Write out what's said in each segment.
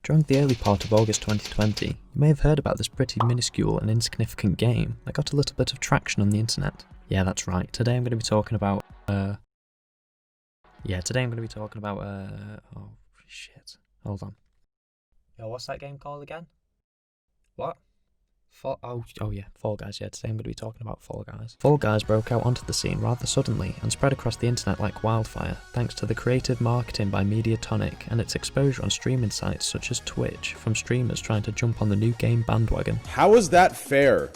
During the early part of August 2020, you may have heard about this pretty minuscule and insignificant game that got a little bit of traction on the internet. Yeah, that's right. Today I'm going to be talking about, oh shit. Hold on. Yo, what's that game called again? What? Fall Guys. Yeah, today I'm going to be talking about Fall Guys. Fall Guys broke out onto the scene rather suddenly and spread across the internet like wildfire, thanks to the creative marketing by Mediatonic and its exposure on streaming sites such as Twitch from streamers trying to jump on the new game bandwagon. How is that fair?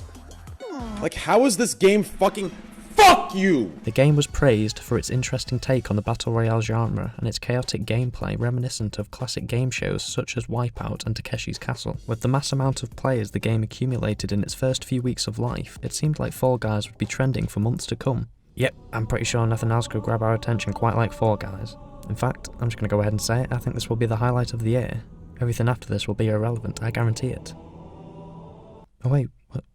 Like, how is this game fucking... Fuck you! The game was praised for its interesting take on the battle royale genre and its chaotic gameplay reminiscent of classic game shows such as Wipeout and Takeshi's Castle. With the mass amount of players the game accumulated in its first few weeks of life, it seemed like Fall Guys would be trending for months to come. Yep, I'm pretty sure nothing else could grab our attention quite like Fall Guys. In fact, I'm just going to go ahead and say it, I think this will be the highlight of the year. Everything after this will be irrelevant, I guarantee it. Oh wait,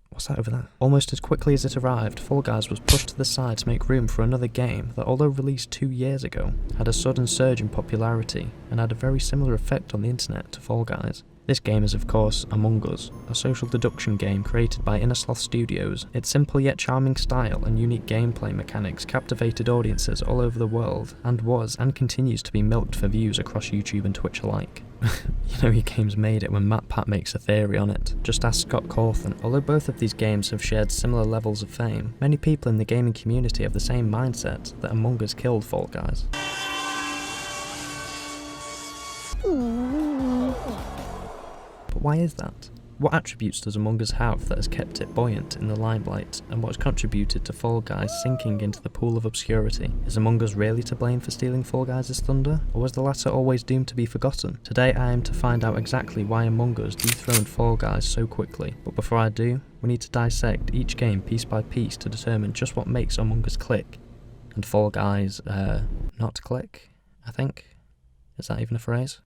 what's that over there? Almost as quickly as it arrived, Fall Guys was pushed to the side to make room for another game that, although released 2 years ago, had a sudden surge in popularity and had a very similar effect on the internet to Fall Guys. This game is of course Among Us, a social deduction game created by Innersloth Studios. Its simple yet charming style and unique gameplay mechanics captivated audiences all over the world, and was and continues to be milked for views across YouTube and Twitch alike. You know your game's made it when MatPat makes a theory on it. Just ask Scott Cawthon. Although both of these games have shared similar levels of fame, many people in the gaming community have the same mindset that Among Us killed Fall Guys. But why is that? What attributes does Among Us have that has kept it buoyant in the limelight, and what has contributed to Fall Guys sinking into the pool of obscurity? Is Among Us really to blame for stealing Fall Guys' thunder, or was the latter always doomed to be forgotten? Today I aim to find out exactly why Among Us dethroned Fall Guys so quickly, but before I do, we need to dissect each game piece by piece to determine just what makes Among Us click, and Fall Guys, not click, I think? Is that even a phrase?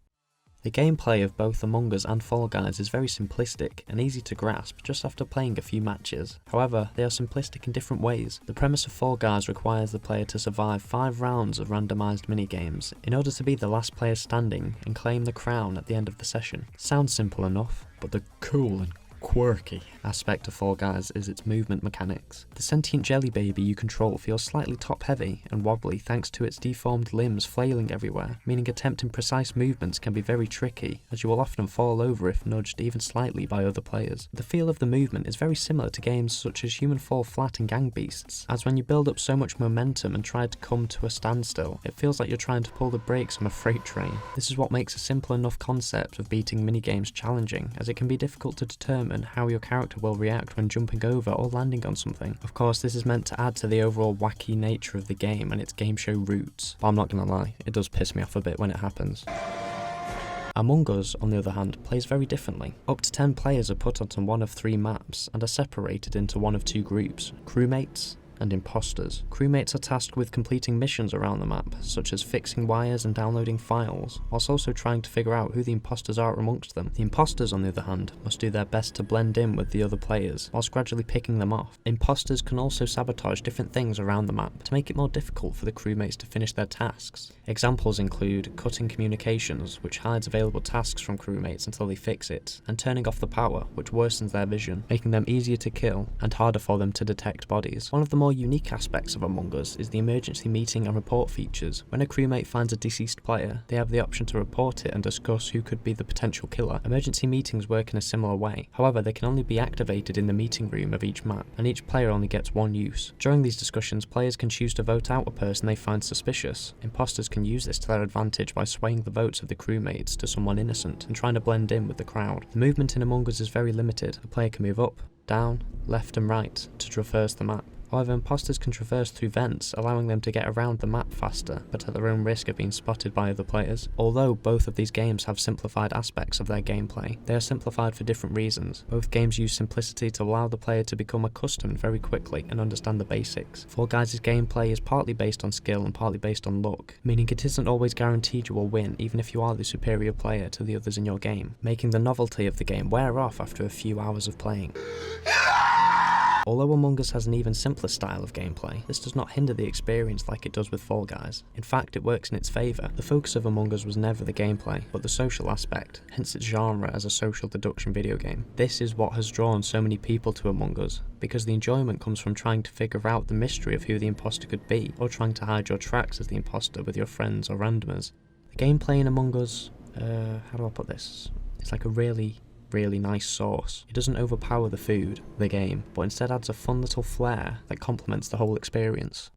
The gameplay of both Among Us and Fall Guys is very simplistic and easy to grasp just after playing a few matches. However, they are simplistic in different ways. The premise of Fall Guys requires the player to survive 5 rounds of randomised minigames in order to be the last player standing and claim the crown at the end of the session. Sounds simple enough, but the cool and quirky aspect of Fall Guys is its movement mechanics. The sentient jelly baby you control feels slightly top heavy and wobbly thanks to its deformed limbs flailing everywhere, meaning attempting precise movements can be very tricky, as you will often fall over if nudged even slightly by other players. The feel of the movement is very similar to games such as Human Fall Flat and Gang Beasts, as when you build up so much momentum and try to come to a standstill, it feels like you're trying to pull the brakes on a freight train. This is what makes a simple enough concept of beating minigames challenging, as it can be difficult to determine how your character will react when jumping over or landing on something. Of course, this is meant to add to the overall wacky nature of the game and its game show roots, but I'm not gonna lie, it does piss me off a bit when it happens. Among Us, on the other hand, plays very differently. Up to 10 players are put onto one of 3 maps and are separated into one of 2 groups: crewmates and imposters. Crewmates are tasked with completing missions around the map, such as fixing wires and downloading files, whilst also trying to figure out who the imposters are amongst them. The imposters, on the other hand, must do their best to blend in with the other players, whilst gradually picking them off. Imposters can also sabotage different things around the map to make it more difficult for the crewmates to finish their tasks. Examples include cutting communications, which hides available tasks from crewmates until they fix it, and turning off the power, which worsens their vision, making them easier to kill and harder for them to detect bodies. One of the more unique aspects of Among Us is the emergency meeting and report features. When a crewmate finds a deceased player, they have the option to report it and discuss who could be the potential killer. Emergency meetings work in a similar way. However, they can only be activated in the meeting room of each map, and each player only gets 1 use. During these discussions, players can choose to vote out a person they find suspicious. Imposters can use this to their advantage by swaying the votes of the crewmates to someone innocent and trying to blend in with the crowd. The movement in Among Us is very limited. A player can move up, down, left and right to traverse the map. However, imposters can traverse through vents, allowing them to get around the map faster, but at their own risk of being spotted by other players. Although both of these games have simplified aspects of their gameplay, they are simplified for different reasons. Both games use simplicity to allow the player to become accustomed very quickly and understand the basics. Fall Guys' gameplay is partly based on skill and partly based on luck, meaning it isn't always guaranteed you will win even if you are the superior player to the others in your game, making the novelty of the game wear off after a few hours of playing. Although Among Us has an even simpler style of gameplay, this does not hinder the experience like it does with Fall Guys. In fact, it works in its favour. The focus of Among Us was never the gameplay, but the social aspect, hence its genre as a social deduction video game. This is what has drawn so many people to Among Us, because the enjoyment comes from trying to figure out the mystery of who the imposter could be, or trying to hide your tracks as the imposter with your friends or randomers. The gameplay in Among Us, how do I put this? It's like a really nice sauce. It doesn't overpower the food, the game, but instead adds a fun little flair that complements the whole experience.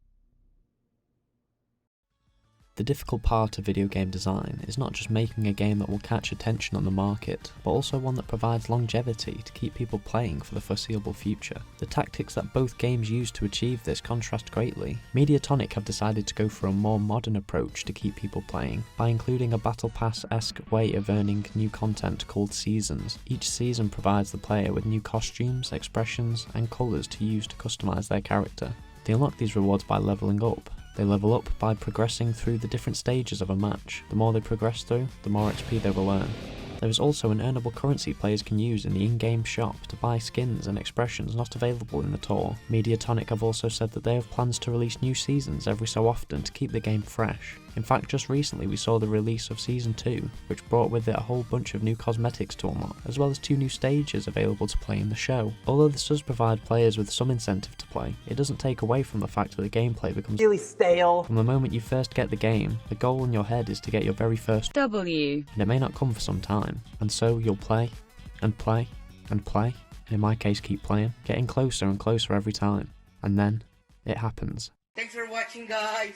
The difficult part of video game design is not just making a game that will catch attention on the market, but also one that provides longevity to keep people playing for the foreseeable future. The tactics that both games use to achieve this contrast greatly. Mediatonic have decided to go for a more modern approach to keep people playing, by including a Battle Pass-esque way of earning new content called seasons. Each season provides the player with new costumes, expressions, and colours to use to customise their character. They unlock these rewards by levelling up. They level up by progressing through the different stages of a match. The more they progress through, the more XP they will earn. There is also an earnable currency players can use in the in-game shop to buy skins and expressions not available in the tour. Mediatonic have also said that they have plans to release new seasons every so often to keep the game fresh. In fact, just recently we saw the release of Season 2, which brought with it a whole bunch of new cosmetics to unlock, as well as 2 new stages available to play in the show. Although this does provide players with some incentive to play, it doesn't take away from the fact that the gameplay becomes really stale. From the moment you first get the game, the goal in your head is to get your very first W, and it may not come for some time, and so you'll play, and play, and play, and in my case keep playing, getting closer and closer every time, and then it happens. Thanks for watching, guys.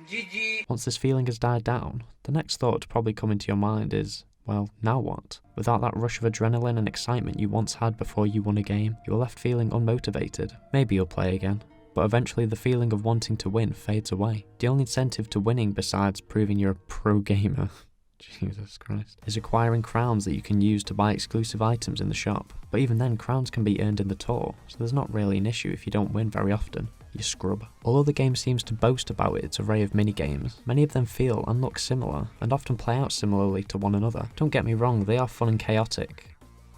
GG. Once this feeling has died down, the next thought to probably come into your mind is, well, now what? Without that rush of adrenaline and excitement you once had before you won a game, you are left feeling unmotivated. Maybe you'll play again, but eventually the feeling of wanting to win fades away. The only incentive to winning besides proving you're a pro gamer Jesus Christ, is acquiring crowns that you can use to buy exclusive items in the shop. But even then, crowns can be earned in the tour, so there's not really an issue if you don't win very often. You scrub. Although the game seems to boast about its array of minigames, many of them feel and look similar, and often play out similarly to one another. Don't get me wrong, they are fun and chaotic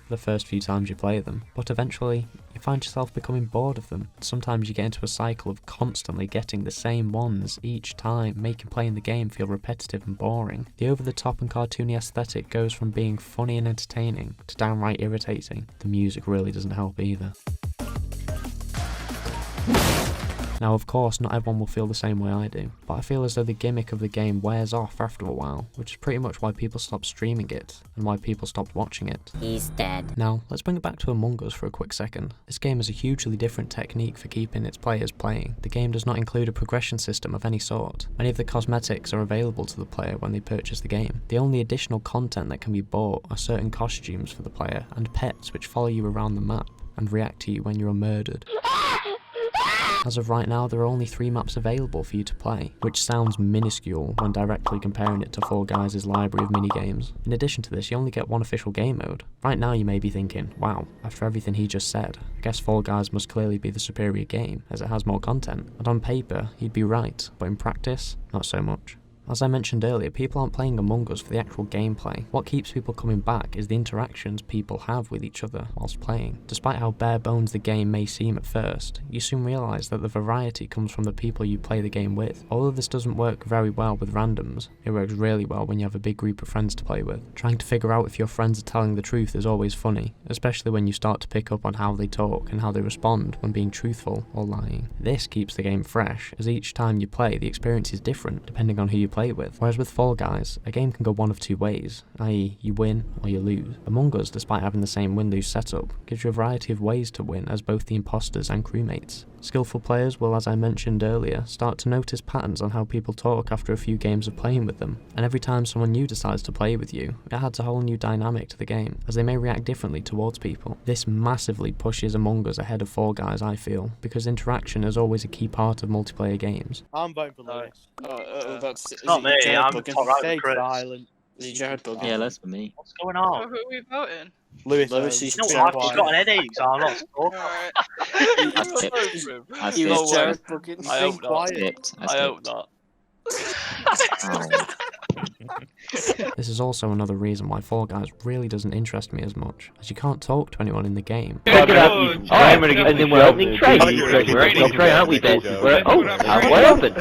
for the first few times you play them, but eventually you find yourself becoming bored of them. Sometimes you get into a cycle of constantly getting the same ones each time, making playing the game feel repetitive and boring. The over-the-top and cartoony aesthetic goes from being funny and entertaining to downright irritating. The music really doesn't help either. Now of course not everyone will feel the same way I do, but I feel as though the gimmick of the game wears off after a while, which is pretty much why people stopped streaming it, and why people stopped watching it. He's dead. Now, let's bring it back to Among Us for a quick second. This game has a hugely different technique for keeping its players playing. The game does not include a progression system of any sort. Many of the cosmetics are available to the player when they purchase the game. The only additional content that can be bought are certain costumes for the player, and pets which follow you around the map, and react to you when you are murdered. As of right now, there are only 3 maps available for you to play, which sounds minuscule when directly comparing it to Fall Guys' library of minigames. In addition to this, you only get 1 official game mode. Right now you may be thinking, wow, after everything he just said, I guess Fall Guys must clearly be the superior game, as it has more content. And on paper, he'd be right, but in practice, not so much. As I mentioned earlier, people aren't playing Among Us for the actual gameplay. What keeps people coming back is the interactions people have with each other whilst playing. Despite how bare bones the game may seem at first, you soon realise that the variety comes from the people you play the game with. Although this doesn't work very well with randoms, it works really well when you have a big group of friends to play with. Trying to figure out if your friends are telling the truth is always funny, especially when you start to pick up on how they talk and how they respond when being truthful or lying. This keeps the game fresh, as each time you play the experience is different depending on who you play with. Whereas with Fall Guys, a game can go one of 2 ways, i.e. you win or you lose. Among Us, despite having the same win-lose setup, gives you a variety of ways to win as both the imposters and crewmates. Skillful players will, as I mentioned earlier, start to notice patterns on how people talk after a few games of playing with them, and every time someone new decides to play with you, it adds a whole new dynamic to the game, as they may react differently towards people. This massively pushes Among Us ahead of Fall Guys, I feel, because interaction is always a key part of multiplayer games. I'm voting for Lewis. It's not me, I'm alright with Chris. Silent. Is it Jared Buggin? Yeah, that's for me. What's going on? Who are we voting? Lewis is You know what, I've just got an headache, so I'm not sure. Alright. I skipped. I He was skipped. Jared Buggin. I hope not. Skipped. I I hope skipped. not. Oh. This is also another reason why Fall Guys really doesn't interest me as much, as you can't talk to anyone in the game. And then we're opening trade. We're opening trade, aren't we, Ben? Halfway open.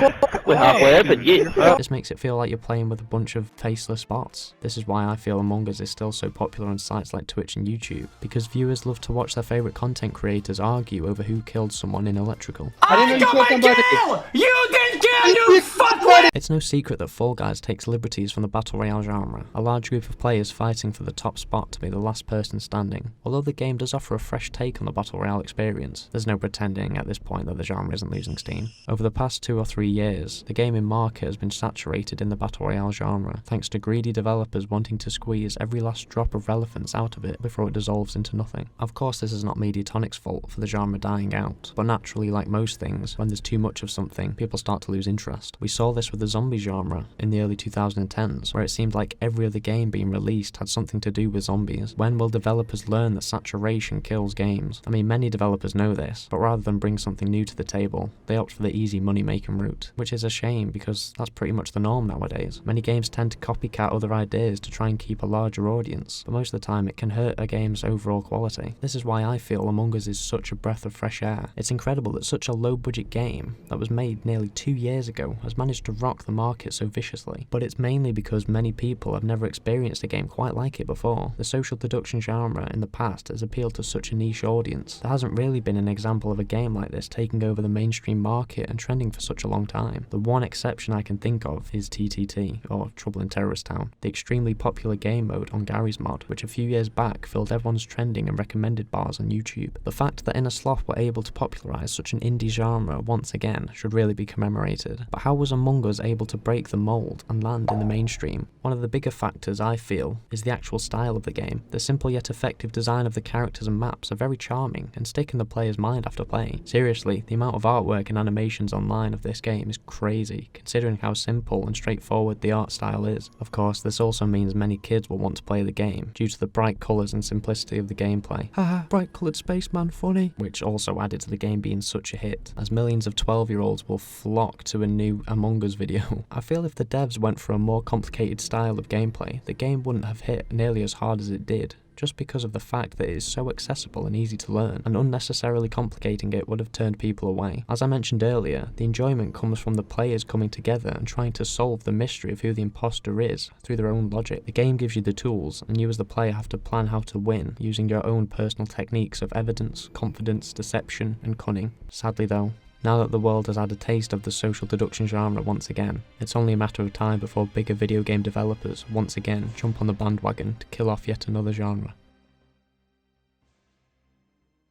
We're halfway open, yeah. This makes it feel like you're playing with a bunch of faceless bots. This is why I feel Among Us is still so popular on sites like Twitch and YouTube, because viewers love to watch their favourite content creators argue over who killed someone in electrical. I got my kill! You didn't kill, you fuckwit! It's no secret that Fall Guys takes liberties from the Battle Royale genre, a large group of players fighting for the top spot to be the last person standing. Although the game does offer a fresh take on the Battle Royale experience, there's no pretending at this point that the genre isn't losing steam. Over the past 2 or 3 years, the gaming market has been saturated in the Battle Royale genre, thanks to greedy developers wanting to squeeze every last drop of relevance out of it before it dissolves into nothing. Of course, this is not Mediatonic's fault for the genre dying out, but naturally, like most things, when there's too much of something, people start to lose interest. We saw this with the zombie genre in the early 2010s, where it seemed like every other game being released had something to do with zombies. When will developers learn that saturation kills games? I mean, many developers know this, but rather than bring something new to the table, they opt for the easy money-making route, which is a shame because that's pretty much the norm nowadays. Many games tend to copycat other ideas to try and keep a larger audience, but most of the time it can hurt a game's overall quality. This is why I feel Among Us is such a breath of fresh air. It's incredible that such a low-budget game that was made nearly 2 years ago has managed to rock the market so viciously, but it's mainly because many people have never experienced a game quite like it before. The social deduction genre in the past has appealed to such a niche audience. There hasn't really been an example of a game like this taking over the mainstream market and trending for such a long time. The one exception I can think of is TTT, or Trouble in Terrorist Town, the extremely popular game mode on Gary's Mod, which a few years back filled everyone's trending and recommended bars on YouTube. The fact that Inner Sloth were able to popularise such an indie genre once again should really be commemorated. But how was Among Us able to break the mould and land in the mainstream? One of the bigger factors, I feel, is the actual style of the game. The simple yet effective design of the characters and maps are very charming and stick in the player's mind after playing. Seriously, the amount of artwork and animations online of this game is crazy, considering how simple and straightforward the art style is. Of course, this also means many kids will want to play the game, due to the bright colours and simplicity of the gameplay. Haha, bright coloured spaceman funny, which also added to the game being such a hit, as millions of 12-year-olds will flock to a new Among Us video. I feel if the devs went for a more complicated style of gameplay, the game wouldn't have hit nearly as hard as it did, just because of the fact that it is so accessible and easy to learn, and unnecessarily complicating it would have turned people away. As I mentioned earlier, the enjoyment comes from the players coming together and trying to solve the mystery of who the imposter is through their own logic. The game gives you the tools, and you as the player have to plan how to win using your own personal techniques of evidence, confidence, deception, and cunning. Sadly though, now that the world has had a taste of the social deduction genre once again, it's only a matter of time before bigger video game developers once again jump on the bandwagon to kill off yet another genre.